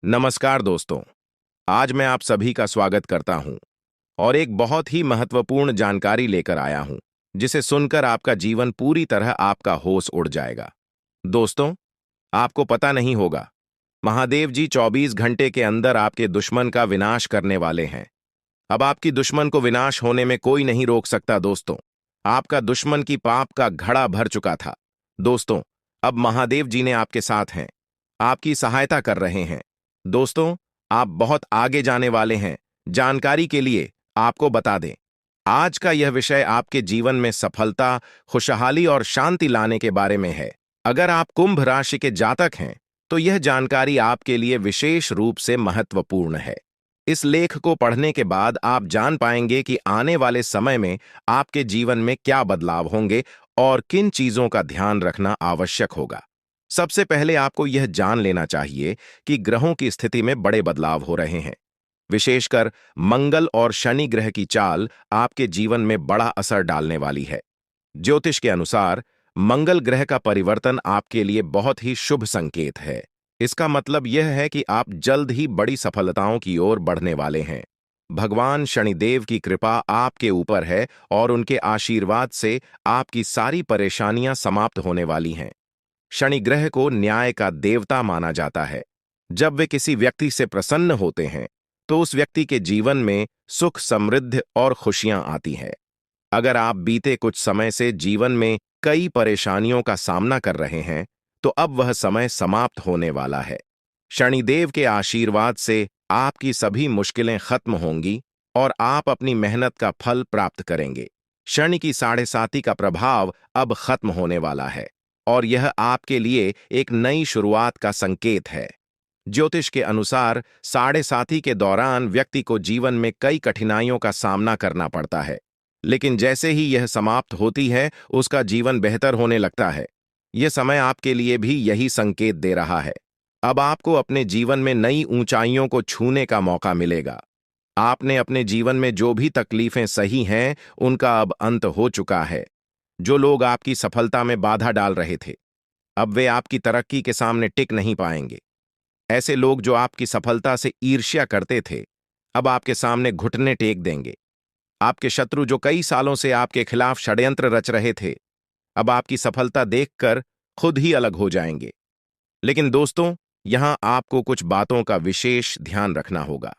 नमस्कार दोस्तों। आज मैं आप सभी का स्वागत करता हूं और एक बहुत ही महत्वपूर्ण जानकारी लेकर आया हूं, जिसे सुनकर आपका जीवन पूरी तरह आपका होश उड़ जाएगा। दोस्तों, आपको पता नहीं होगा, महादेव जी 24 घंटे के अंदर आपके दुश्मन का विनाश करने वाले हैं। अब आपकी दुश्मन को विनाश होने में कोई नहीं रोक सकता दोस्तों। आपका दुश्मन की पाप का घड़ा भर चुका था। दोस्तों, अब महादेव जी ने आपके साथ हैं, आपकी सहायता कर रहे हैं। दोस्तों, आप बहुत आगे जाने वाले हैं। जानकारी के लिए आपको बता दें, आज का यह विषय आपके जीवन में सफलता, खुशहाली और शांति लाने के बारे में है। अगर आप कुंभ राशि के जातक हैं, तो यह जानकारी आपके लिए विशेष रूप से महत्वपूर्ण है। इस लेख को पढ़ने के बाद आप जान पाएंगे कि आने वाले समय में आपके जीवन में क्या बदलाव होंगे और किन चीजों का ध्यान रखना आवश्यक होगा। सबसे पहले आपको यह जान लेना चाहिए कि ग्रहों की स्थिति में बड़े बदलाव हो रहे हैं। विशेषकर मंगल और शनि ग्रह की चाल आपके जीवन में बड़ा असर डालने वाली है। ज्योतिष के अनुसार मंगल ग्रह का परिवर्तन आपके लिए बहुत ही शुभ संकेत है। इसका मतलब यह है कि आप जल्द ही बड़ी सफलताओं की ओर बढ़ने वाले हैं। भगवान शनिदेव की कृपा आपके ऊपर है और उनके आशीर्वाद से आपकी सारी परेशानियां समाप्त होने वाली हैं। शनि ग्रह को न्याय का देवता माना जाता है। जब वे किसी व्यक्ति से प्रसन्न होते हैं, तो उस व्यक्ति के जीवन में सुख, समृद्धि और खुशियां आती हैं। अगर आप बीते कुछ समय से जीवन में कई परेशानियों का सामना कर रहे हैं, तो अब वह समय समाप्त होने वाला है। शनिदेव के आशीर्वाद से आपकी सभी मुश्किलें खत्म होंगी और आप अपनी मेहनत का फल प्राप्त करेंगे। शनि की साढ़े साती का प्रभाव अब खत्म होने वाला है और यह आपके लिए एक नई शुरुआत का संकेत है। ज्योतिष के अनुसार साढ़े साती के दौरान व्यक्ति को जीवन में कई कठिनाइयों का सामना करना पड़ता है, लेकिन जैसे ही यह समाप्त होती है, उसका जीवन बेहतर होने लगता है। यह समय आपके लिए भी यही संकेत दे रहा है। अब आपको अपने जीवन में नई ऊंचाइयों को छूने का मौका मिलेगा। आपने अपने जीवन में जो भी तकलीफें सही हैं, उनका अब अंत हो चुका है। जो लोग आपकी सफलता में बाधा डाल रहे थे, अब वे आपकी तरक्की के सामने टिक नहीं पाएंगे। ऐसे लोग जो आपकी सफलता से ईर्ष्या करते थे, अब आपके सामने घुटने टेक देंगे। आपके शत्रु जो कई सालों से आपके खिलाफ षड्यंत्र रच रहे थे, अब आपकी सफलता देखकर खुद ही अलग हो जाएंगे। लेकिन दोस्तों, यहां आपको कुछ बातों का विशेष ध्यान रखना होगा।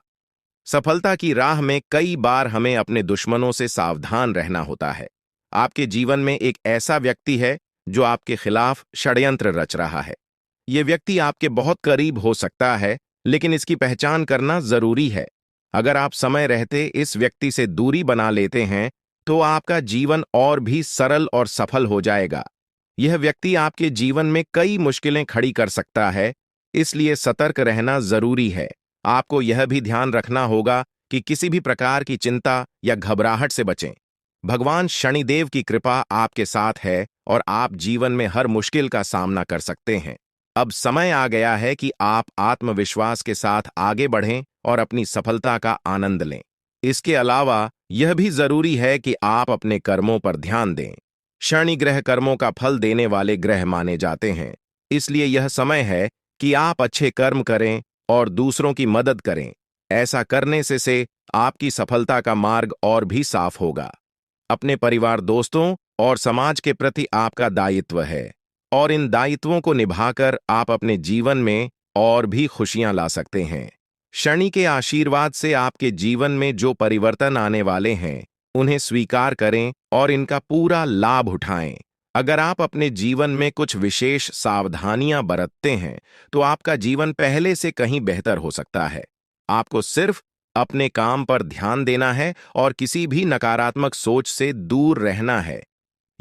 सफलता की राह में कई बार हमें अपने दुश्मनों से सावधान रहना होता है। आपके जीवन में एक ऐसा व्यक्ति है जो आपके खिलाफ षड्यंत्र रच रहा है। यह व्यक्ति आपके बहुत करीब हो सकता है, लेकिन इसकी पहचान करना जरूरी है। अगर आप समय रहते इस व्यक्ति से दूरी बना लेते हैं, तो आपका जीवन और भी सरल और सफल हो जाएगा। यह व्यक्ति आपके जीवन में कई मुश्किलें खड़ी कर सकता है, इसलिए सतर्क रहना जरूरी है। आपको यह भी ध्यान रखना होगा कि किसी भी प्रकार की चिंता या घबराहट से बचें। भगवान शनिदेव की कृपा आपके साथ है और आप जीवन में हर मुश्किल का सामना कर सकते हैं। अब समय आ गया है कि आप आत्मविश्वास के साथ आगे बढ़ें और अपनी सफलता का आनंद लें। इसके अलावा यह भी जरूरी है कि आप अपने कर्मों पर ध्यान दें। शनि ग्रह कर्मों का फल देने वाले ग्रह माने जाते हैं, इसलिए यह समय है कि आप अच्छे कर्म करें और दूसरों की मदद करें। ऐसा करने से आपकी सफलता का मार्ग और भी साफ होगा। अपने परिवार, दोस्तों और समाज के प्रति आपका दायित्व है और इन दायित्वों को निभाकर आप अपने जीवन में और भी खुशियां ला सकते हैं। शनि के आशीर्वाद से आपके जीवन में जो परिवर्तन आने वाले हैं, उन्हें स्वीकार करें और इनका पूरा लाभ उठाएं। अगर आप अपने जीवन में कुछ विशेष सावधानियां बरतते हैं, तो आपका जीवन पहले से कहीं बेहतर हो सकता है। आपको सिर्फ अपने काम पर ध्यान देना है और किसी भी नकारात्मक सोच से दूर रहना है।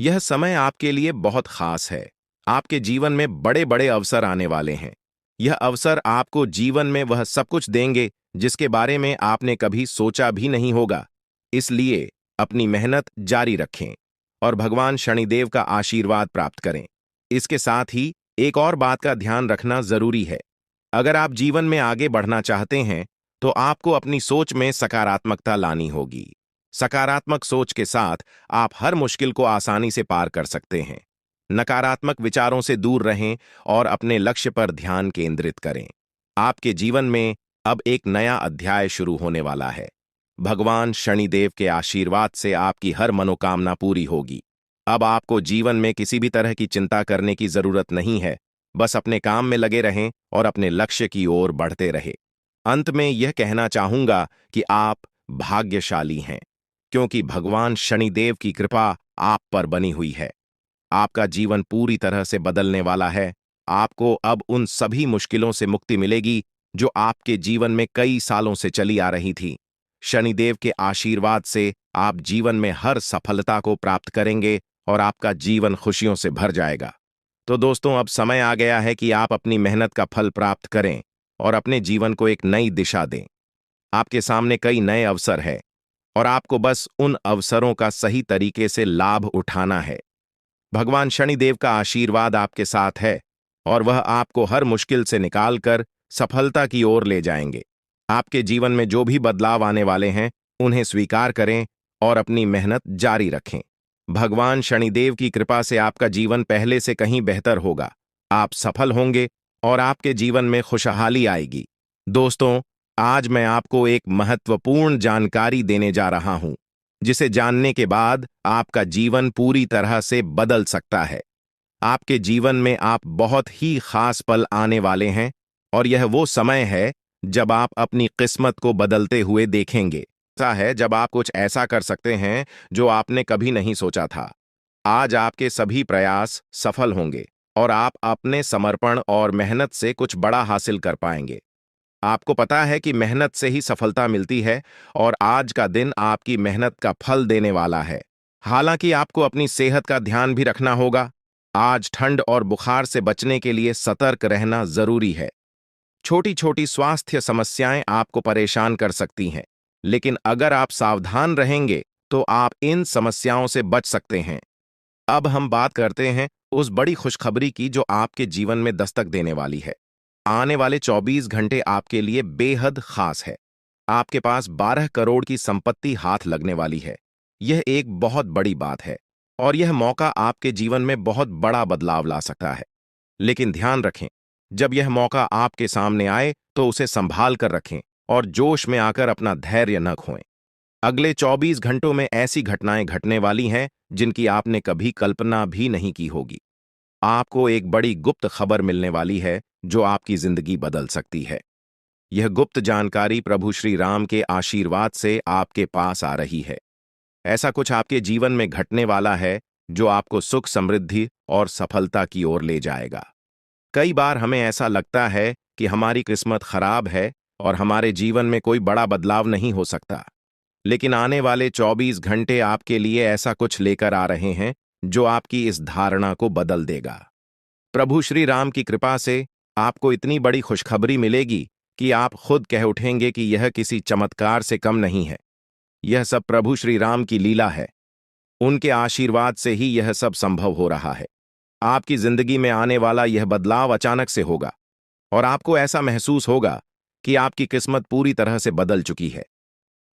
यह समय आपके लिए बहुत खास है। आपके जीवन में बड़े बड़े अवसर आने वाले हैं। यह अवसर आपको जीवन में वह सब कुछ देंगे जिसके बारे में आपने कभी सोचा भी नहीं होगा। इसलिए अपनी मेहनत जारी रखें और भगवान शनिदेव का आशीर्वाद प्राप्त करें। इसके साथ ही एक और बात का ध्यान रखना जरूरी है। अगर आप जीवन में आगे बढ़ना चाहते हैं, तो आपको अपनी सोच में सकारात्मकता लानी होगी। सकारात्मक सोच के साथ आप हर मुश्किल को आसानी से पार कर सकते हैं। नकारात्मक विचारों से दूर रहें और अपने लक्ष्य पर ध्यान केंद्रित करें। आपके जीवन में अब एक नया अध्याय शुरू होने वाला है। भगवान शनिदेव के आशीर्वाद से आपकी हर मनोकामना पूरी होगी। अब आपको जीवन में किसी भी तरह की चिंता करने की जरूरत नहीं है। बस अपने काम में लगे रहें और अपने लक्ष्य की ओर बढ़ते रहें। अंत में यह कहना चाहूंगा कि आप भाग्यशाली हैं, क्योंकि भगवान शनिदेव की कृपा आप पर बनी हुई है। आपका जीवन पूरी तरह से बदलने वाला है। आपको अब उन सभी मुश्किलों से मुक्ति मिलेगी जो आपके जीवन में कई सालों से चली आ रही थी। शनिदेव के आशीर्वाद से आप जीवन में हर सफलता को प्राप्त करेंगे और आपका जीवन खुशियों से भर जाएगा। तो दोस्तों, अब समय आ गया है कि आप अपनी मेहनत का फल प्राप्त करें और अपने जीवन को एक नई दिशा दें। आपके सामने कई नए अवसर हैं और आपको बस उन अवसरों का सही तरीके से लाभ उठाना है। भगवान शनिदेव का आशीर्वाद आपके साथ है और वह आपको हर मुश्किल से निकालकर सफलता की ओर ले जाएंगे। आपके जीवन में जो भी बदलाव आने वाले हैं, उन्हें स्वीकार करें और अपनी मेहनत जारी रखें। भगवान शनिदेव की कृपा से आपका जीवन पहले से कहीं बेहतर होगा। आप सफल होंगे और आपके जीवन में खुशहाली आएगी। दोस्तों, आज मैं आपको एक महत्वपूर्ण जानकारी देने जा रहा हूं, जिसे जानने के बाद आपका जीवन पूरी तरह से बदल सकता है। आपके जीवन में आप बहुत ही खास पल आने वाले हैं और यह वो समय है जब आप अपनी किस्मत को बदलते हुए देखेंगे। ऐसा है जब आप कुछ ऐसा कर सकते हैं जो आपने कभी नहीं सोचा था। आज आपके सभी प्रयास सफल होंगे और आप अपने समर्पण और मेहनत से कुछ बड़ा हासिल कर पाएंगे। आपको पता है कि मेहनत से ही सफलता मिलती है और आज का दिन आपकी मेहनत का फल देने वाला है। हालांकि आपको अपनी सेहत का ध्यान भी रखना होगा। आज ठंड और बुखार से बचने के लिए सतर्क रहना जरूरी है। छोटी छोटी स्वास्थ्य समस्याएं आपको परेशान कर सकती हैं, लेकिन अगर आप सावधान रहेंगे तो आप इन समस्याओं से बच सकते हैं। अब हम बात करते हैं उस बड़ी खुशखबरी की जो आपके जीवन में दस्तक देने वाली है। आने वाले 24 घंटे आपके लिए बेहद खास है। आपके पास 12 करोड़ की संपत्ति हाथ लगने वाली है। यह एक बहुत बड़ी बात है और यह मौका आपके जीवन में बहुत बड़ा बदलाव ला सकता है। लेकिन ध्यान रखें, जब यह मौका आपके सामने आए तो उसे संभाल कर रखें और जोश में आकर अपना धैर्य न खोएं। अगले 24 घंटों में ऐसी घटनाएं घटने वाली हैं जिनकी आपने कभी कल्पना भी नहीं की होगी। आपको एक बड़ी गुप्त खबर मिलने वाली है जो आपकी जिंदगी बदल सकती है। यह गुप्त जानकारी प्रभु श्री राम के आशीर्वाद से आपके पास आ रही है। ऐसा कुछ आपके जीवन में घटने वाला है जो आपको सुख, समृद्धि और सफलता की ओर ले जाएगा। कई बार हमें ऐसा लगता है कि हमारी किस्मत खराब है और हमारे जीवन में कोई बड़ा बदलाव नहीं हो सकता। लेकिन आने वाले 24 घंटे आपके लिए ऐसा कुछ लेकर आ रहे हैं जो आपकी इस धारणा को बदल देगा। प्रभु श्री राम की कृपा से आपको इतनी बड़ी खुशखबरी मिलेगी कि आप खुद कह उठेंगे कि यह किसी चमत्कार से कम नहीं है। यह सब प्रभु श्री राम की लीला है। उनके आशीर्वाद से ही यह सब संभव हो रहा है। आपकी जिंदगी में आने वाला यह बदलाव अचानक से होगा और आपको ऐसा महसूस होगा कि आपकी किस्मत पूरी तरह से बदल चुकी है।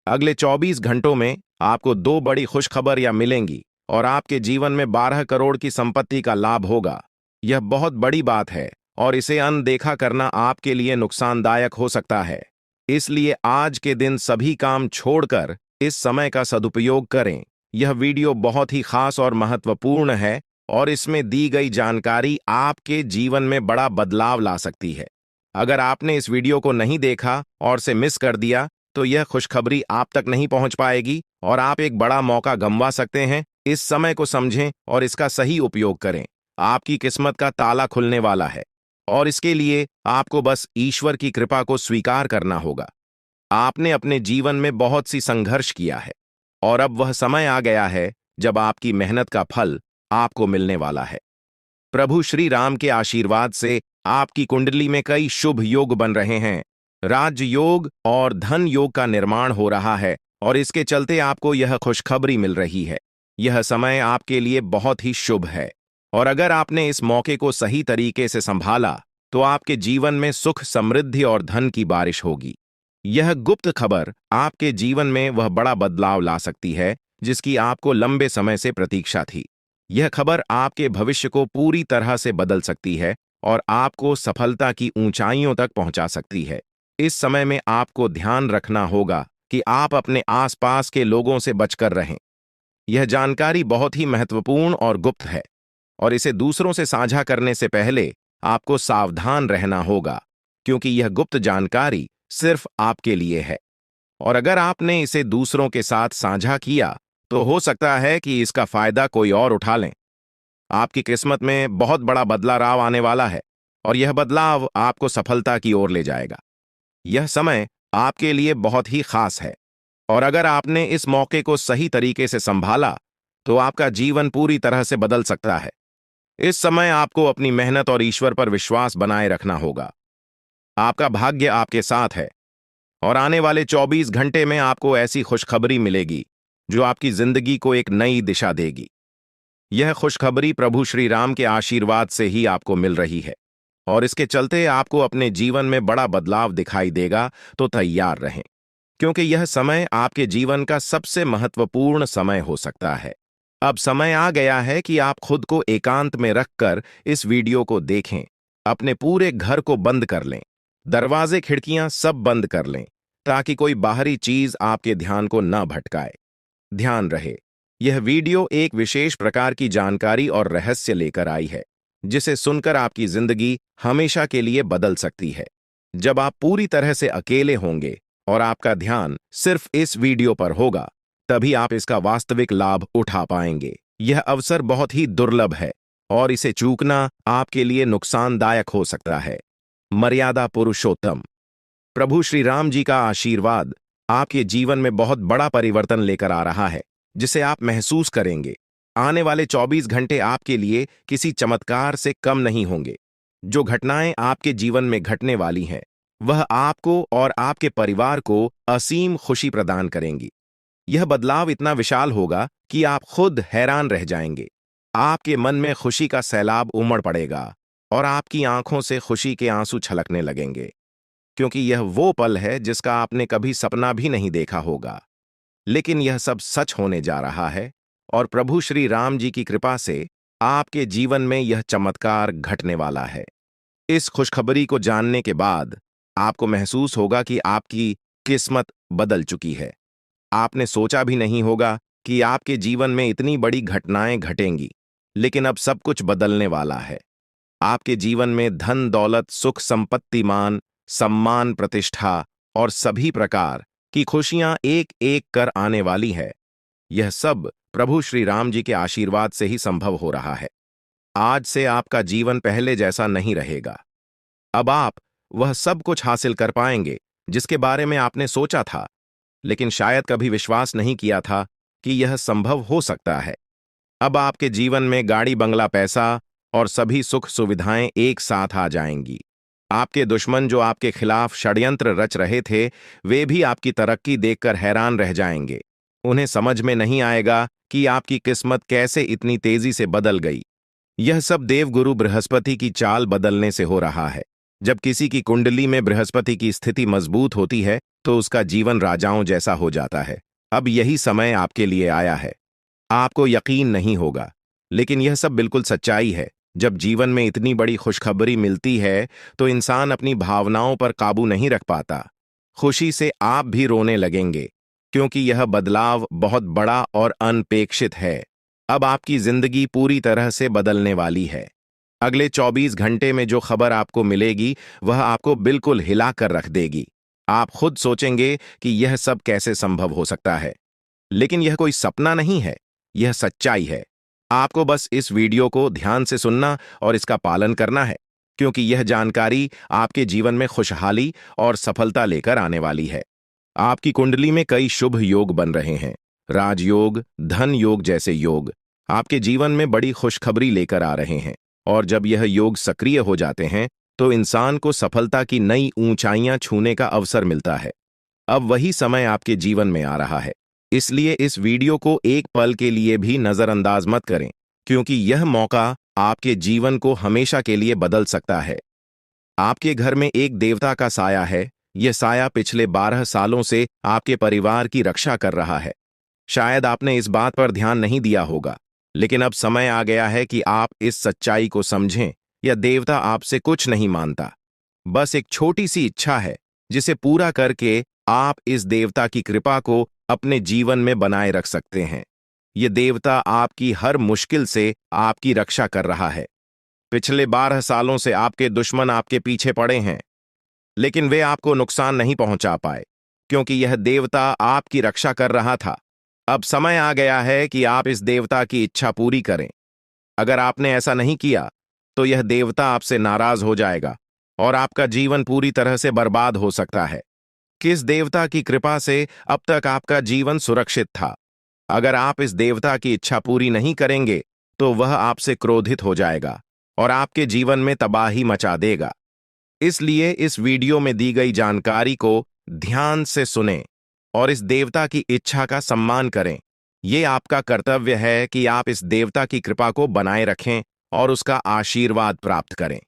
अगले 24 घंटों में आपको 2 बड़ी खुशखबरियां मिलेंगी और आपके जीवन में 12 करोड़ की संपत्ति का लाभ होगा। यह बहुत बड़ी बात है और इसे अनदेखा करना आपके लिए नुकसानदायक हो सकता है। इसलिए आज के दिन सभी काम छोड़कर इस समय का सदुपयोग करें। यह वीडियो बहुत ही खास और महत्वपूर्ण है और इसमें दी गई जानकारी आपके जीवन में बड़ा बदलाव ला सकती है। अगर आपने इस वीडियो को नहीं देखा और से मिस कर दिया तो यह खुशखबरी आप तक नहीं पहुंच पाएगी और आप एक बड़ा मौका गंवा सकते हैं। इस समय को समझें और इसका सही उपयोग करें। आपकी किस्मत का ताला खुलने वाला है और इसके लिए आपको बस ईश्वर की कृपा को स्वीकार करना होगा। आपने अपने जीवन में बहुत सी संघर्ष किया है और अब वह समय आ गया है जब आपकी मेहनत का फल आपको मिलने वाला है। प्रभु श्री राम के आशीर्वाद से आपकी कुंडली में कई शुभ योग बन रहे हैं। राज योग और धन योग का निर्माण हो रहा है और इसके चलते आपको यह खुशखबरी मिल रही है। यह समय आपके लिए बहुत ही शुभ है और अगर आपने इस मौके को सही तरीके से संभाला तो आपके जीवन में सुख, समृद्धि और धन की बारिश होगी। यह गुप्त खबर आपके जीवन में वह बड़ा बदलाव ला सकती है जिसकी आपको लंबे समय से प्रतीक्षा थी। यह खबर आपके भविष्य को पूरी तरह से बदल सकती है और आपको सफलता की ऊंचाइयों तक पहुंचा सकती है। इस समय में आपको ध्यान रखना होगा कि आप अपने आसपास के लोगों से बचकर रहें। यह जानकारी बहुत ही महत्वपूर्ण और गुप्त है, और इसे दूसरों से साझा करने से पहले आपको सावधान रहना होगा, क्योंकि यह गुप्त जानकारी सिर्फ आपके लिए है। और अगर आपने इसे दूसरों के साथ साझा किया, तो हो सकता है कि इसका फायदा कोई और उठा लें। आपकी किस्मत में बहुत बड़ा बदलाव आने वाला है, और यह बदलाव आपको सफलता की ओर ले जाएगा। यह समय आपके लिए बहुत ही खास है, और अगर आपने इस मौके को सही तरीके से संभाला, तो आपका जीवन पूरी तरह से बदल सकता है। इस समय आपको अपनी मेहनत और ईश्वर पर विश्वास बनाए रखना होगा। आपका भाग्य आपके साथ है, और आने वाले 24 घंटे में आपको ऐसी खुशखबरी मिलेगी जो आपकी जिंदगी को एक नई दिशा देगी। यह खुशखबरी प्रभु श्री राम के आशीर्वाद से ही आपको मिल रही है, और इसके चलते आपको अपने जीवन में बड़ा बदलाव दिखाई देगा। तो तैयार रहें, क्योंकि यह समय आपके जीवन का सबसे महत्वपूर्ण समय हो सकता है। अब समय आ गया है कि आप खुद को एकांत में रखकर इस वीडियो को देखें। अपने पूरे घर को बंद कर लें, दरवाजे खिड़कियां सब बंद कर लें, ताकि कोई बाहरी चीज आपके ध्यान को न भटकाए। ध्यान रहे, यह वीडियो एक विशेष प्रकार की जानकारी और रहस्य लेकर आई है, जिसे सुनकर आपकी जिंदगी हमेशा के लिए बदल सकती है। जब आप पूरी तरह से अकेले होंगे और आपका ध्यान सिर्फ इस वीडियो पर होगा, तभी आप इसका वास्तविक लाभ उठा पाएंगे। यह अवसर बहुत ही दुर्लभ है, और इसे चूकना आपके लिए नुकसानदायक हो सकता है। मर्यादा पुरुषोत्तम प्रभु श्री राम जी का आशीर्वाद आपके जीवन में बहुत बड़ा परिवर्तन लेकर आ रहा है, जिसे आप महसूस करेंगे। आने वाले 24 घंटे आपके लिए किसी चमत्कार से कम नहीं होंगे। जो घटनाएं आपके जीवन में घटने वाली हैं, वह आपको और आपके परिवार को असीम खुशी प्रदान करेंगी। यह बदलाव इतना विशाल होगा कि आप खुद हैरान रह जाएंगे। आपके मन में खुशी का सैलाब उमड़ पड़ेगा, और आपकी आंखों से खुशी के आंसू छलकने लगेंगे, क्योंकि यह वो पल है जिसका आपने कभी सपना भी नहीं देखा होगा। लेकिन यह सब सच होने जा रहा है, और प्रभु श्री राम जी की कृपा से आपके जीवन में यह चमत्कार घटने वाला है। इस खुशखबरी को जानने के बाद आपको महसूस होगा कि आपकी किस्मत बदल चुकी है। आपने सोचा भी नहीं होगा कि आपके जीवन में इतनी बड़ी घटनाएं घटेंगी, लेकिन अब सब कुछ बदलने वाला है। आपके जीवन में धन दौलत, सुख संपत्ति, मान सम्मान, प्रतिष्ठा और सभी प्रकार की खुशियां एक एक कर आने वाली है। यह सब प्रभु श्री राम जी के आशीर्वाद से ही संभव हो रहा है। आज से आपका जीवन पहले जैसा नहीं रहेगा। अब आप वह सब कुछ हासिल कर पाएंगे जिसके बारे में आपने सोचा था, लेकिन शायद कभी विश्वास नहीं किया था कि यह संभव हो सकता है। अब आपके जीवन में गाड़ी, बंगला, पैसा और सभी सुख सुविधाएं एक साथ आ जाएंगी। आपके दुश्मन जो आपके खिलाफ षड्यंत्र रच रहे थे, वे भी आपकी तरक्की देखकर हैरान रह जाएंगे। उन्हें समझ में नहीं आएगा कि आपकी किस्मत कैसे इतनी तेजी से बदल गई। यह सब देवगुरु बृहस्पति की चाल बदलने से हो रहा है। जब किसी की कुंडली में बृहस्पति की स्थिति मजबूत होती है, तो उसका जीवन राजाओं जैसा हो जाता है। अब यही समय आपके लिए आया है। आपको यकीन नहीं होगा, लेकिन यह सब बिल्कुल सच्चाई है। जब जीवन में इतनी बड़ी खुशखबरी मिलती है, तो इंसान अपनी भावनाओं पर काबू नहीं रख पाता। खुशी से आप भी रोने लगेंगे, क्योंकि यह बदलाव बहुत बड़ा और अनपेक्षित है। अब आपकी जिंदगी पूरी तरह से बदलने वाली है। अगले 24 घंटे में जो खबर आपको मिलेगी, वह आपको बिल्कुल हिला कर रख देगी। आप खुद सोचेंगे कि यह सब कैसे संभव हो सकता है, लेकिन यह कोई सपना नहीं है, यह सच्चाई है। आपको बस इस वीडियो को ध्यान से सुनना और इसका पालन करना है, क्योंकि यह जानकारी आपके जीवन में खुशहाली और सफलता लेकर आने वाली है। आपकी कुंडली में कई शुभ योग बन रहे हैं। राजयोग, धन योग जैसे योग आपके जीवन में बड़ी खुशखबरी लेकर आ रहे हैं, और जब यह योग सक्रिय हो जाते हैं, तो इंसान को सफलता की नई ऊंचाइयां छूने का अवसर मिलता है। अब वही समय आपके जीवन में आ रहा है, इसलिए इस वीडियो को एक पल के लिए भी नजरअंदाज मत करें, क्योंकि यह मौका आपके जीवन को हमेशा के लिए बदल सकता है। आपके घर में एक देवता का साया है। यह साया पिछले 12 सालों से आपके परिवार की रक्षा कर रहा है। शायद आपने इस बात पर ध्यान नहीं दिया होगा, लेकिन अब समय आ गया है कि आप इस सच्चाई को समझें यह देवता आपसे कुछ नहीं मानता, बस एक छोटी सी इच्छा है जिसे पूरा करके आप इस देवता की कृपा को अपने जीवन में बनाए रख सकते हैं। यह देवता आपकी हर मुश्किल से आपकी रक्षा कर रहा है। पिछले 12 सालों से आपके दुश्मन आपके पीछे पड़े हैं, लेकिन वे आपको नुकसान नहीं पहुंचा पाए, क्योंकि यह देवता आपकी रक्षा कर रहा था। अब समय आ गया है कि आप इस देवता की इच्छा पूरी करें। अगर आपने ऐसा नहीं किया, तो यह देवता आपसे नाराज हो जाएगा और आपका जीवन पूरी तरह से बर्बाद हो सकता है। किस देवता की कृपा से अब तक आपका जीवन सुरक्षित था? अगर आप इस देवता की इच्छा पूरी नहीं करेंगे, तो वह आपसे क्रोधित हो जाएगा और आपके जीवन में तबाही मचा देगा। इसलिए इस वीडियो में दी गई जानकारी को ध्यान से सुनें और इस देवता की इच्छा का सम्मान करें। ये आपका कर्तव्य है कि आप इस देवता की कृपा को बनाए रखें और उसका आशीर्वाद प्राप्त करें।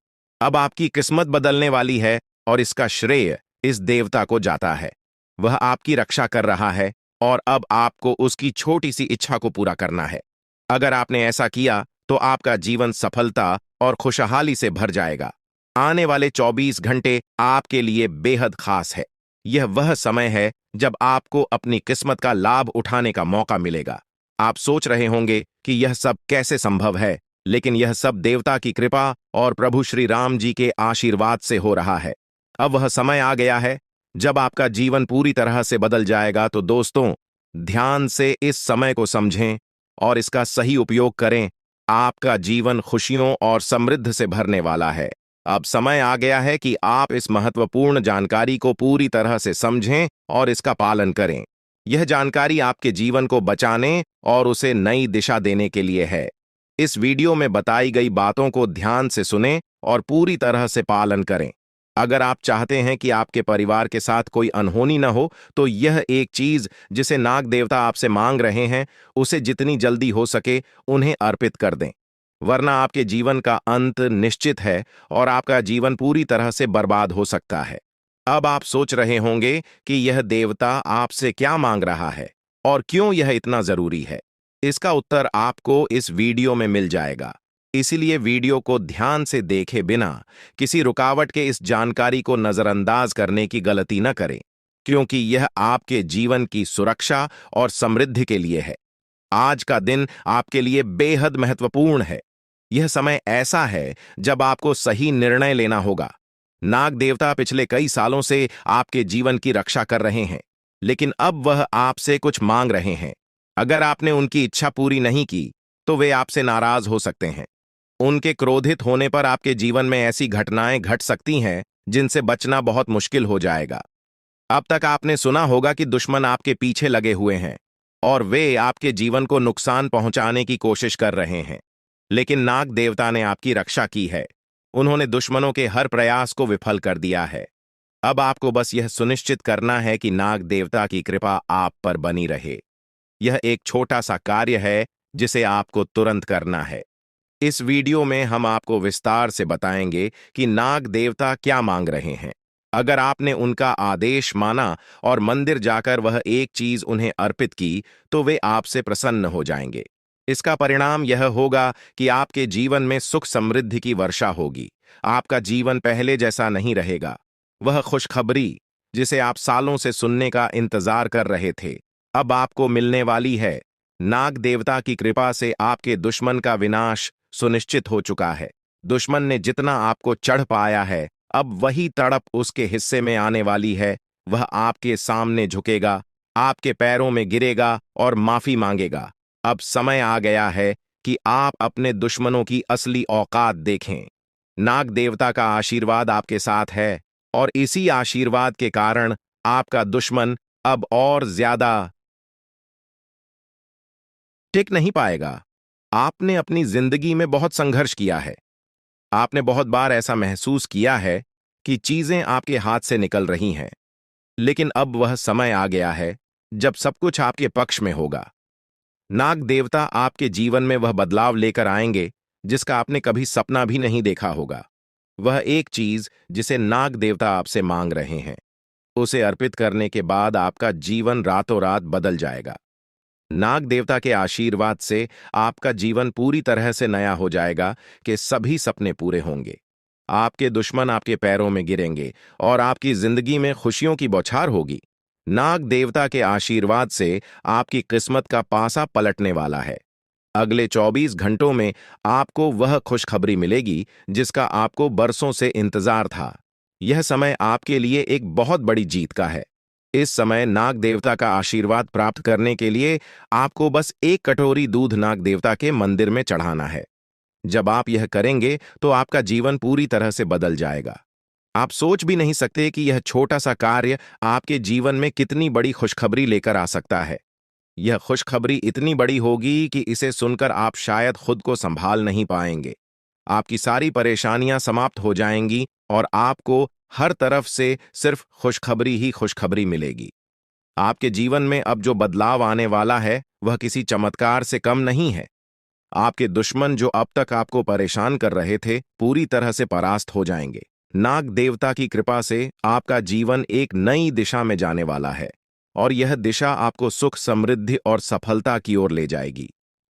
अब आपकी किस्मत बदलने वाली है और इसका श्रेय इस देवता को जाता है। वह आपकी रक्षा कर रहा है और अब आपको उसकी छोटी सी इच्छा को पूरा करना है। अगर आपने ऐसा किया, तो आपका जीवन सफलता और खुशहाली से भर जाएगा। आने वाले 24 घंटे आपके लिए बेहद खास है। यह वह समय है जब आपको अपनी किस्मत का लाभ उठाने का मौका मिलेगा। आप सोच रहे होंगे कि यह सब कैसे संभव है, लेकिन यह सब देवता की कृपा और प्रभु श्री राम जी के आशीर्वाद से हो रहा है। अब वह समय आ गया है जब आपका जीवन पूरी तरह से बदल जाएगा। तो दोस्तों, ध्यान से इस समय को समझें और इसका सही उपयोग करें। आपका जीवन खुशियों और समृद्धि से भरने वाला है। अब समय आ गया है कि आप इस महत्वपूर्ण जानकारी को पूरी तरह से समझें और इसका पालन करें। यह जानकारी आपके जीवन को बचाने और उसे नई दिशा देने के लिए है। इस वीडियो में बताई गई बातों को ध्यान से सुनें और पूरी तरह से पालन करें। अगर आप चाहते हैं कि आपके परिवार के साथ कोई अनहोनी न हो, तो यह एक चीज जिसे नाग देवता आपसे मांग रहे हैं, उसे जितनी जल्दी हो सके उन्हें अर्पित कर दें, वरना आपके जीवन का अंत निश्चित है और आपका जीवन पूरी तरह से बर्बाद हो सकता है। अब आप सोच रहे होंगे कि यह देवता आपसे क्या मांग रहा है और क्यों यह इतना जरूरी है। इसका उत्तर आपको इस वीडियो में मिल जाएगा। इसीलिए वीडियो को ध्यान से देखे बिना किसी रुकावट के इस जानकारी को नजरअंदाज करने की गलती न करें, क्योंकि यह आपके जीवन की सुरक्षा और समृद्धि के लिए है। आज का दिन आपके लिए बेहद महत्वपूर्ण है। यह समय ऐसा है जब आपको सही निर्णय लेना होगा। नाग देवता पिछले कई सालों से आपके जीवन की रक्षा कर रहे हैं, लेकिन अब वह आपसे कुछ मांग रहे हैं। अगर आपने उनकी इच्छा पूरी नहीं की, तो वे आपसे नाराज हो सकते हैं। उनके क्रोधित होने पर आपके जीवन में ऐसी घटनाएं घट सकती हैं जिनसे बचना बहुत मुश्किल हो जाएगा। अब तक आपने सुना होगा कि दुश्मन आपके पीछे लगे हुए हैं और वे आपके जीवन को नुकसान पहुंचाने की कोशिश कर रहे हैं, लेकिन नाग देवता ने आपकी रक्षा की है। उन्होंने दुश्मनों के हर प्रयास को विफल कर दिया है। अब आपको बस यह सुनिश्चित करना है कि नाग देवता की कृपा आप पर बनी रहे। यह एक छोटा सा कार्य है जिसे आपको तुरंत करना है। इस वीडियो में हम आपको विस्तार से बताएंगे कि नाग देवता क्या मांग रहे हैं। अगर आपने उनका आदेश माना और मंदिर जाकर वह एक चीज उन्हें अर्पित की, तो वे आपसे प्रसन्न हो जाएंगे। इसका परिणाम यह होगा कि आपके जीवन में सुख समृद्धि की वर्षा होगी। आपका जीवन पहले जैसा नहीं रहेगा। वह खुशखबरी जिसे आप सालों से सुनने का इंतजार कर रहे थे, अब आपको मिलने वाली है। नाग देवता की कृपा से आपके दुश्मन का विनाश सुनिश्चित हो चुका है। दुश्मन ने जितना आपको चढ़ पाया है, अब वही तड़प उसके हिस्से में आने वाली है। वह आपके सामने झुकेगा, आपके पैरों में गिरेगा और माफी मांगेगा। अब समय आ गया है कि आप अपने दुश्मनों की असली औकात देखें। नाग देवता का आशीर्वाद आपके साथ है और इसी आशीर्वाद के कारण आपका दुश्मन अब और ज्यादा टिक नहीं पाएगा। आपने अपनी जिंदगी में बहुत संघर्ष किया है। आपने बहुत बार ऐसा महसूस किया है कि चीजें आपके हाथ से निकल रही हैं, लेकिन अब वह समय आ गया है जब सब कुछ आपके पक्ष में होगा। नाग देवता आपके जीवन में वह बदलाव लेकर आएंगे जिसका आपने कभी सपना भी नहीं देखा होगा। वह एक चीज जिसे नाग देवता आपसे मांग रहे हैं, उसे अर्पित करने के बाद आपका जीवन रातों रात बदल जाएगा। नाग देवता के आशीर्वाद से आपका जीवन पूरी तरह से नया हो जाएगा कि सभी सपने पूरे होंगे। आपके दुश्मन आपके पैरों में गिरेंगे और आपकी जिंदगी में खुशियों की बौछार होगी। नाग देवता के आशीर्वाद से आपकी किस्मत का पासा पलटने वाला है। अगले 24 घंटों में आपको वह खुशखबरी मिलेगी जिसका आपको बरसों से इंतजार था। यह समय आपके लिए एक बहुत बड़ी जीत का है। इस समय नाग देवता का आशीर्वाद प्राप्त करने के लिए आपको बस एक कटोरी दूध नाग देवता के मंदिर में चढ़ाना है। जब आप यह करेंगे तो आपका जीवन पूरी तरह से बदल जाएगा। आप सोच भी नहीं सकते कि यह छोटा सा कार्य आपके जीवन में कितनी बड़ी खुशखबरी लेकर आ सकता है। यह खुशखबरी इतनी बड़ी होगी कि इसे सुनकर आप शायद खुद को संभाल नहीं पाएंगे। आपकी सारी परेशानियां समाप्त हो जाएंगी और आपको हर तरफ से सिर्फ खुशखबरी ही खुशखबरी मिलेगी। आपके जीवन में अब जो बदलाव आने वाला है वह किसी चमत्कार से कम नहीं है। आपके दुश्मन जो अब तक आपको परेशान कर रहे थे पूरी तरह से परास्त हो जाएंगे। नाग देवता की कृपा से आपका जीवन एक नई दिशा में जाने वाला है और यह दिशा आपको सुख, समृद्धि और सफलता की ओर ले जाएगी।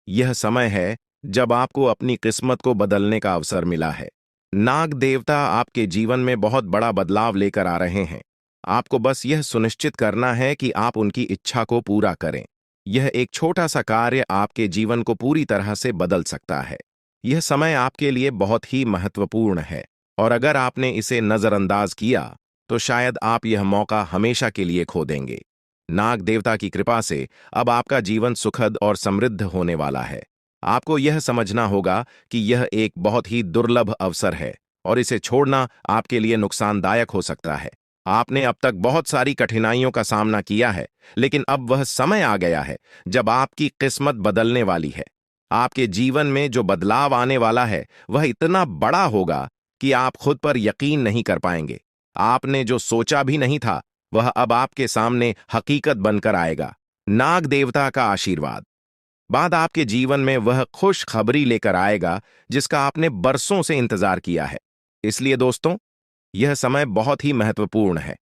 यह समय है जब आपको अपनी किस्मत को बदलने का अवसर मिला है। नाग देवता आपके जीवन में बहुत बड़ा बदलाव लेकर आ रहे हैं। आपको बस यह सुनिश्चित करना है कि आप उनकी इच्छा को पूरा करें। यह एक छोटा सा कार्य आपके जीवन को पूरी तरह से बदल सकता है। यह समय आपके लिए बहुत ही महत्वपूर्ण है और अगर आपने इसे नजरअंदाज किया तो शायद आप यह मौका हमेशा के लिए खो देंगे। नाग देवता की कृपा से अब आपका जीवन सुखद और समृद्ध होने वाला है। आपको यह समझना होगा कि यह एक बहुत ही दुर्लभ अवसर है और इसे छोड़ना आपके लिए नुकसानदायक हो सकता है। आपने अब तक बहुत सारी कठिनाइयों का सामना किया है, लेकिन अब वह समय आ गया है जब आपकी किस्मत बदलने वाली है। आपके जीवन में जो बदलाव आने वाला है वह इतना बड़ा होगा कि आप खुद पर यकीन नहीं कर पाएंगे। आपने जो सोचा भी नहीं था वह अब आपके सामने हकीकत बनकर आएगा। नाग देवता का आशीर्वाद बाद आपके जीवन में वह खुश खबरी लेकर आएगा जिसका आपने बरसों से इंतजार किया है। इसलिए दोस्तों, यह समय बहुत ही महत्वपूर्ण है।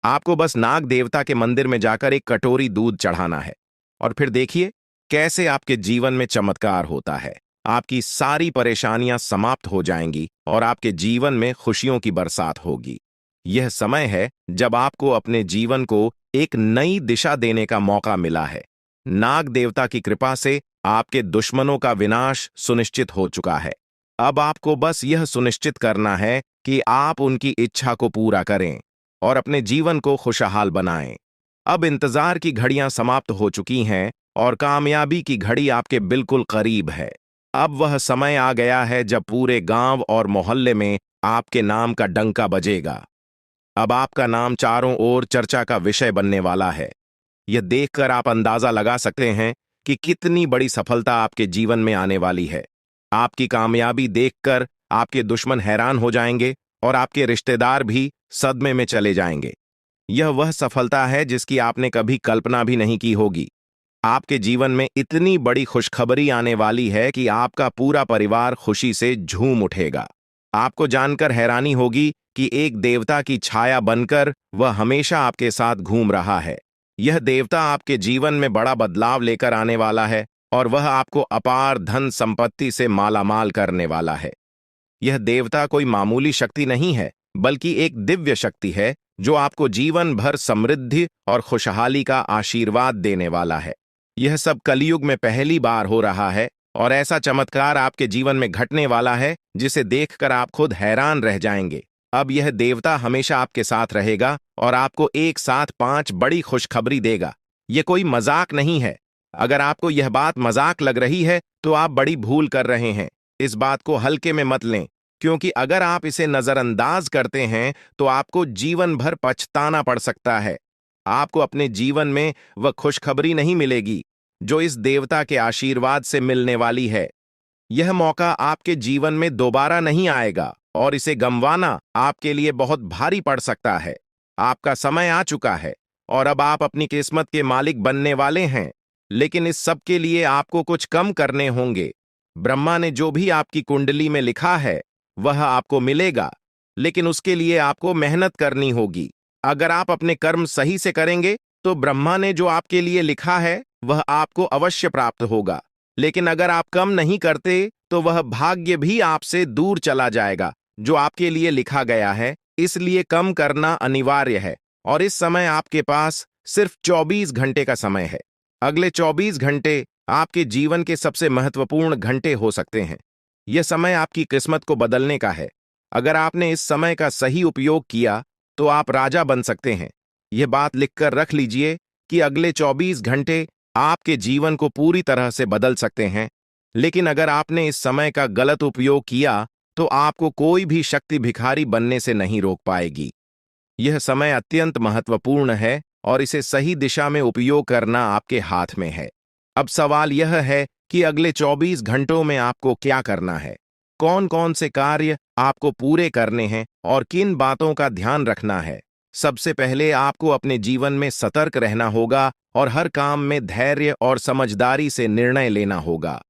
आपको बस नाग देवता के मंदिर में जाकर एक कटोरी दूध चढ़ाना है और फिर देखिए कैसे आपके जीवन में चमत्कार होता है। आपकी सारी परेशानियां समाप्त हो जाएंगी और आपके जीवन में खुशियों की बरसात होगी। यह समय है जब आपको अपने जीवन को एक नई दिशा देने का मौका मिला है। नाग देवता की कृपा से आपके दुश्मनों का विनाश सुनिश्चित हो चुका है। अब आपको बस यह सुनिश्चित करना है कि आप उनकी इच्छा को पूरा करें और अपने जीवन को खुशहाल बनाएं। अब इंतजार की घड़ियां समाप्त हो चुकी हैं और कामयाबी की घड़ी आपके बिल्कुल करीब है। अब वह समय आ गया है जब पूरे गांव और मोहल्ले में आपके नाम का डंका बजेगा। अब आपका नाम चारों ओर चर्चा का विषय बनने वाला है। यह देखकर आप अंदाजा लगा सकते हैं कि कितनी बड़ी सफलता आपके जीवन में आने वाली है। आपकी कामयाबी देखकर आपके दुश्मन हैरान हो जाएंगे और आपके रिश्तेदार भी सदमे में चले जाएंगे। यह वह सफलता है जिसकी आपने कभी कल्पना भी नहीं की होगी। आपके जीवन में इतनी बड़ी खुशखबरी आने वाली है कि आपका पूरा परिवार खुशी से झूम उठेगा। आपको जानकर हैरानी होगी कि एक देवता की छाया बनकर वह हमेशा आपके साथ घूम रहा है। यह देवता आपके जीवन में बड़ा बदलाव लेकर आने वाला है और वह आपको अपार धन संपत्ति से मालामाल करने वाला है। यह देवता कोई मामूली शक्ति नहीं है, बल्कि एक दिव्य शक्ति है जो आपको जीवन भर समृद्धि और खुशहाली का आशीर्वाद देने वाला है। यह सब कलयुग में पहली बार हो रहा है और ऐसा चमत्कार आपके जीवन में घटने वाला है जिसे देखकर आप खुद हैरान रह जाएंगे। अब यह देवता हमेशा आपके साथ रहेगा और आपको एक साथ 5 बड़ी खुशखबरी देगा। यह कोई मजाक नहीं है। अगर आपको यह बात मजाक लग रही है तो आप बड़ी भूल कर रहे हैं। इस बात को हल्के में मत लें, क्योंकि अगर आप इसे नजरअंदाज करते हैं तो आपको जीवन भर पछताना पड़ सकता है। आपको अपने जीवन में वह खुशखबरी नहीं मिलेगी जो इस देवता के आशीर्वाद से मिलने वाली है। यह मौका आपके जीवन में दोबारा नहीं आएगा और इसे गंवाना आपके लिए बहुत भारी पड़ सकता है। आपका समय आ चुका है और अब आप अपनी किस्मत के मालिक बनने वाले हैं, लेकिन इस सब के लिए आपको कुछ कम करने होंगे। ब्रह्मा ने जो भी आपकी कुंडली में लिखा है वह आपको मिलेगा, लेकिन उसके लिए आपको मेहनत करनी होगी। अगर आप अपने कर्म सही से करेंगे तो ब्रह्मा ने जो आपके लिए लिखा है वह आपको अवश्य प्राप्त होगा। लेकिन अगर आप कम नहीं करते तो वह भाग्य भी आपसे दूर चला जाएगा जो आपके लिए लिखा गया है। इसलिए कम करना अनिवार्य है। और इस समय आपके पास सिर्फ 24 घंटे का समय है। अगले 24 घंटे आपके जीवन के सबसे महत्वपूर्ण घंटे हो सकते हैं। यह समय आपकी किस्मत को बदलने का है। अगर आपने इस समय का सही उपयोग किया तो आप राजा बन सकते हैं। यह बात लिखकर रख लीजिए कि अगले 24 घंटे आपके जीवन को पूरी तरह से बदल सकते हैं। लेकिन अगर आपने इस समय का गलत उपयोग किया तो आपको कोई भी शक्ति भिखारी बनने से नहीं रोक पाएगी। यह समय अत्यंत महत्वपूर्ण है और इसे सही दिशा में उपयोग करना आपके हाथ में है। अब सवाल यह है कि अगले 24 घंटों में आपको क्या करना है, कौन कौन से कार्य आपको पूरे करने हैं और किन बातों का ध्यान रखना है। सबसे पहले आपको अपने जीवन में सतर्क रहना होगा और हर काम में धैर्य और समझदारी से निर्णय लेना होगा।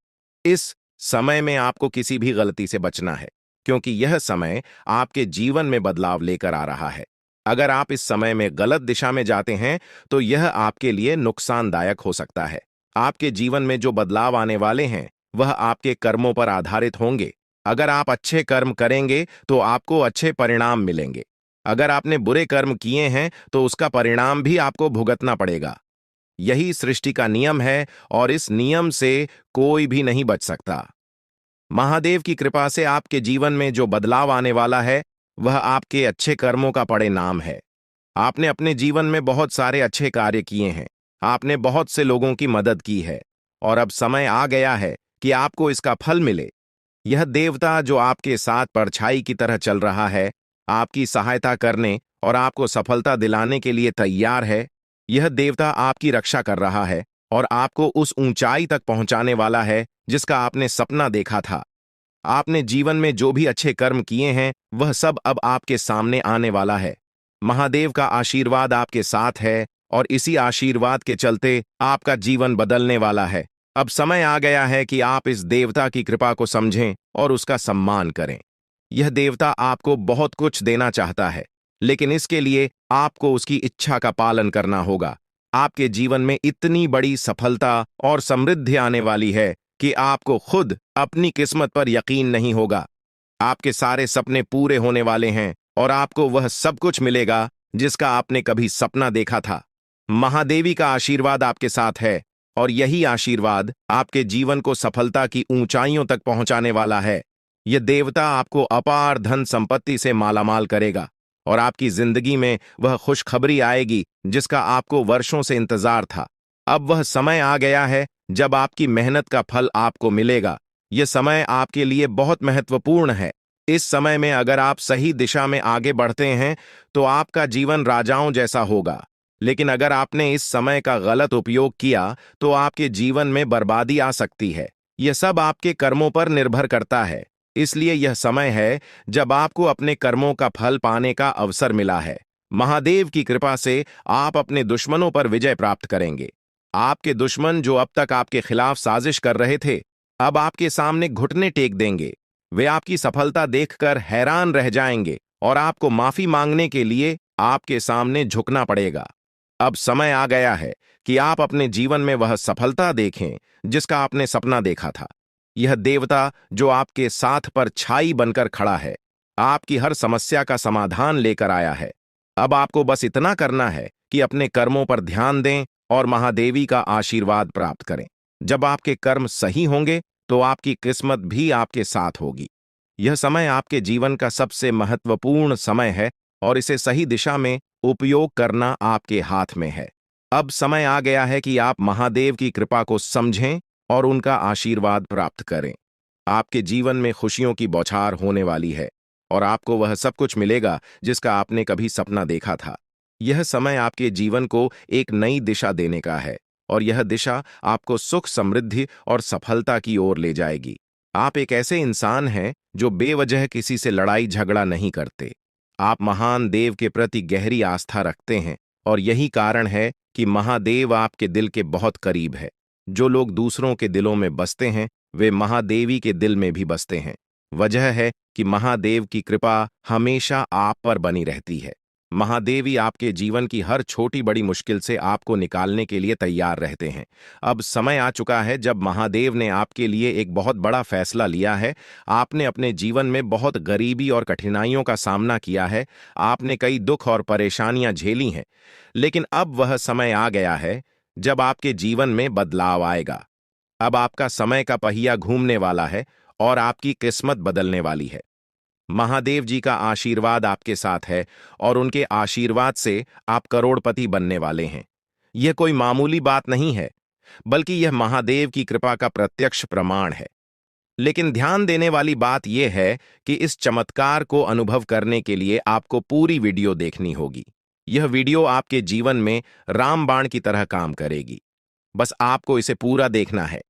इस समय में आपको किसी भी गलती से बचना है, क्योंकि यह समय आपके जीवन में बदलाव लेकर आ रहा है। अगर आप इस समय में गलत दिशा में जाते हैं तो यह आपके लिए नुकसानदायक हो सकता है। आपके जीवन में जो बदलाव आने वाले हैं वह आपके कर्मों पर आधारित होंगे। अगर आप अच्छे कर्म करेंगे तो आपको अच्छे परिणाम मिलेंगे। अगर आपने बुरे कर्म किए हैं तो उसका परिणाम भी आपको भुगतना पड़ेगा। यही सृष्टि का नियम है और इस नियम से कोई भी नहीं बच सकता। महादेव की कृपा से आपके जीवन में जो बदलाव आने वाला है वह आपके अच्छे कर्मों का परिणाम है। आपने अपने जीवन में बहुत सारे अच्छे कार्य किए हैं, आपने बहुत से लोगों की मदद की है और अब समय आ गया है कि आपको इसका फल मिले। यह देवता जो आपके साथ परछाई की तरह चल रहा है, आपकी सहायता करने और आपको सफलता दिलाने के लिए तैयार है। यह देवता आपकी रक्षा कर रहा है और आपको उस ऊंचाई तक पहुंचाने वाला है जिसका आपने सपना देखा था। आपने जीवन में जो भी अच्छे कर्म किए हैं वह सब अब आपके सामने आने वाला है। महादेव का आशीर्वाद आपके साथ है और इसी आशीर्वाद के चलते आपका जीवन बदलने वाला है। अब समय आ गया है कि आप इस देवता की कृपा को समझें और उसका सम्मान करें। यह देवता आपको बहुत कुछ देना चाहता है, लेकिन इसके लिए आपको उसकी इच्छा का पालन करना होगा। आपके जीवन में इतनी बड़ी सफलता और समृद्धि आने वाली है कि आपको खुद अपनी किस्मत पर यकीन नहीं होगा। आपके सारे सपने पूरे होने वाले हैं और आपको वह सब कुछ मिलेगा जिसका आपने कभी सपना देखा था। महादेवी का आशीर्वाद आपके साथ है और यही आशीर्वाद आपके जीवन को सफलता की ऊंचाइयों तक पहुंचाने वाला है। यह देवता आपको अपार धन संपत्ति से मालामाल करेगा और आपकी जिंदगी में वह खुशखबरी आएगी जिसका आपको वर्षों से इंतजार था। अब वह समय आ गया है जब आपकी मेहनत का फल आपको मिलेगा। यह समय आपके लिए बहुत महत्वपूर्ण है। इस समय में अगर आप सही दिशा में आगे बढ़ते हैं तो आपका जीवन राजाओं जैसा होगा। लेकिन अगर आपने इस समय का गलत उपयोग किया तो आपके जीवन में बर्बादी आ सकती है। यह सब आपके कर्मों पर निर्भर करता है। इसलिए यह समय है जब आपको अपने कर्मों का फल पाने का अवसर मिला है। महादेव की कृपा से आप अपने दुश्मनों पर विजय प्राप्त करेंगे। आपके दुश्मन जो अब तक आपके खिलाफ साजिश कर रहे थे, अब आपके सामने घुटने टेक देंगे। वे आपकी सफलता देखकर हैरान रह जाएंगे और आपको माफी मांगने के लिए आपके सामने झुकना पड़ेगा। अब समय आ गया है कि आप अपने जीवन में वह सफलता देखें जिसका आपने सपना देखा था। यह देवता जो आपके साथ पर छाई बनकर खड़ा है, आपकी हर समस्या का समाधान लेकर आया है। अब आपको बस इतना करना है कि अपने कर्मों पर ध्यान दें और महादेवी का आशीर्वाद प्राप्त करें। जब आपके कर्म सही होंगे तो आपकी किस्मत भी आपके साथ होगी। यह समय आपके जीवन का सबसे महत्वपूर्ण समय है और इसे सही दिशा में उपयोग करना आपके हाथ में है। अब समय आ गया है कि आप महादेव की कृपा को समझें और उनका आशीर्वाद प्राप्त करें। आपके जीवन में खुशियों की बौछार होने वाली है और आपको वह सब कुछ मिलेगा जिसका आपने कभी सपना देखा था। यह समय आपके जीवन को एक नई दिशा देने का है और यह दिशा आपको सुख, समृद्धि और सफलता की ओर ले जाएगी। आप एक ऐसे इंसान हैं जो बेवजह किसी से लड़ाई झगड़ा नहीं करते। आप महान देव के प्रति गहरी आस्था रखते हैं और यही कारण है कि महादेव आपके दिल के बहुत करीब है। जो लोग दूसरों के दिलों में बसते हैं वे महादेवी के दिल में भी बसते हैं। वजह है कि महादेव की कृपा हमेशा आप पर बनी रहती है। महादेवी आपके जीवन की हर छोटी बड़ी मुश्किल से आपको निकालने के लिए तैयार रहते हैं। अब समय आ चुका है जब महादेव ने आपके लिए एक बहुत बड़ा फैसला लिया है। आपने अपने जीवन में बहुत गरीबी और कठिनाइयों का सामना किया है। आपने कई दुख और परेशानियां झेली हैं। लेकिन अब वह समय आ गया है जब आपके जीवन में बदलाव आएगा। अब आपका समय का पहिया घूमने वाला है और आपकी किस्मत बदलने वाली है। महादेव जी का आशीर्वाद आपके साथ है और उनके आशीर्वाद से आप करोड़पति बनने वाले हैं। यह कोई मामूली बात नहीं है, बल्कि यह महादेव की कृपा का प्रत्यक्ष प्रमाण है। लेकिन ध्यान देने वाली बात यह है कि इस चमत्कार को अनुभव करने के लिए आपको पूरी वीडियो देखनी होगी। यह वीडियो आपके जीवन में रामबाण की तरह काम करेगी। बस आपको इसे पूरा देखना है,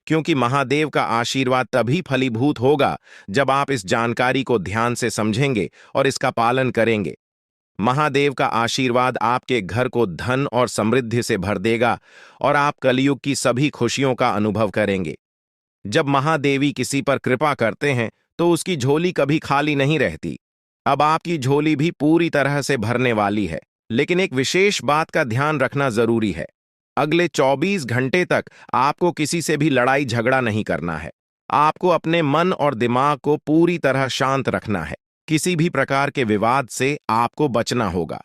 क्योंकि महादेव का आशीर्वाद तभी फलीभूत होगा जब आप इस जानकारी को ध्यान से समझेंगे और इसका पालन करेंगे। महादेव का आशीर्वाद आपके घर को धन और समृद्धि से भर देगा और आप कलयुग की सभी खुशियों का अनुभव करेंगे। जब महादेवी किसी पर कृपा करते हैं तो उसकी झोली कभी खाली नहीं रहती। अब आपकी झोली भी पूरी तरह से भरने वाली है। लेकिन एक विशेष बात का ध्यान रखना जरूरी है। अगले 24 घंटे तक आपको किसी से भी लड़ाई झगड़ा नहीं करना है। आपको अपने मन और दिमाग को पूरी तरह शांत रखना है। किसी भी प्रकार के विवाद से आपको बचना होगा,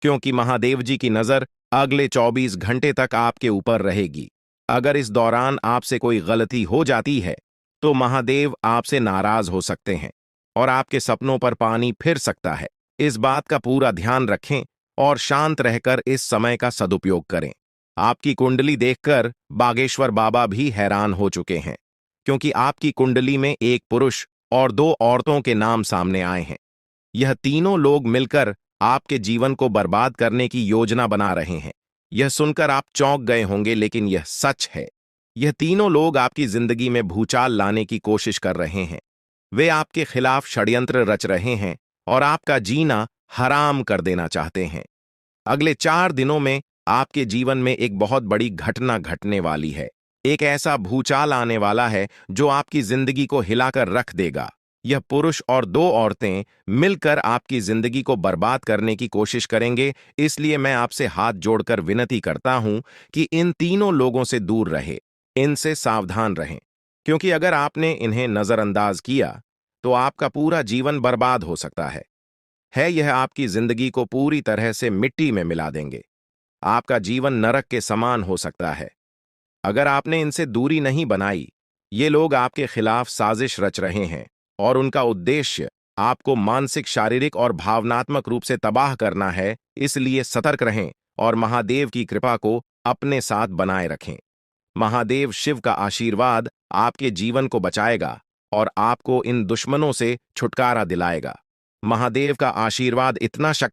क्योंकि महादेव जी की नजर अगले 24 घंटे तक आपके ऊपर रहेगी। अगर इस दौरान आपसे कोई गलती हो जाती है तो महादेव आपसे नाराज हो सकते हैं और आपके सपनों पर पानी फिर सकता है। इस बात का पूरा ध्यान रखें और शांत रहकर इस समय का सदुपयोग करें। आपकी कुंडली देखकर बागेश्वर बाबा भी हैरान हो चुके हैं, क्योंकि आपकी कुंडली में एक पुरुष और दो औरतों के नाम सामने आए हैं। यह तीनों लोग मिलकर आपके जीवन को बर्बाद करने की योजना बना रहे हैं। यह सुनकर आप चौंक गए होंगे, लेकिन यह सच है। यह तीनों लोग आपकी जिंदगी में भूचाल लाने की कोशिश कर रहे हैं। वे आपके खिलाफ षड्यंत्र रच रहे हैं और आपका जीना हराम कर देना चाहते हैं। अगले 4 दिनों में आपके जीवन में एक बहुत बड़ी घटना घटने वाली है। एक ऐसा भूचाल आने वाला है जो आपकी जिंदगी को हिलाकर रख देगा। यह पुरुष और दो औरतें मिलकर आपकी जिंदगी को बर्बाद करने की कोशिश करेंगे। इसलिए मैं आपसे हाथ जोड़कर विनती करता हूं कि इन तीनों लोगों से दूर रहे, इनसे सावधान रहें, क्योंकि अगर आपने इन्हें नजरअंदाज किया तो आपका पूरा जीवन बर्बाद हो सकता है। यह आपकी जिंदगी को पूरी तरह से मिट्टी में मिला देंगे। आपका जीवन नरक के समान हो सकता है। अगर आपने इनसे दूरी नहीं बनाई, ये लोग आपके खिलाफ साजिश रच रहे हैं और उनका उद्देश्य आपको मानसिक, शारीरिक और भावनात्मक रूप से तबाह करना है। इसलिए सतर्क रहें और महादेव की कृपा को अपने साथ बनाए रखें। महादेव शिव का आशीर्वाद आपके जीवन को बचाएगा और आपको इन दुश्मनों से छुटकारा दिलाएगा। महादेव का आशीर्वाद इतना शक्ति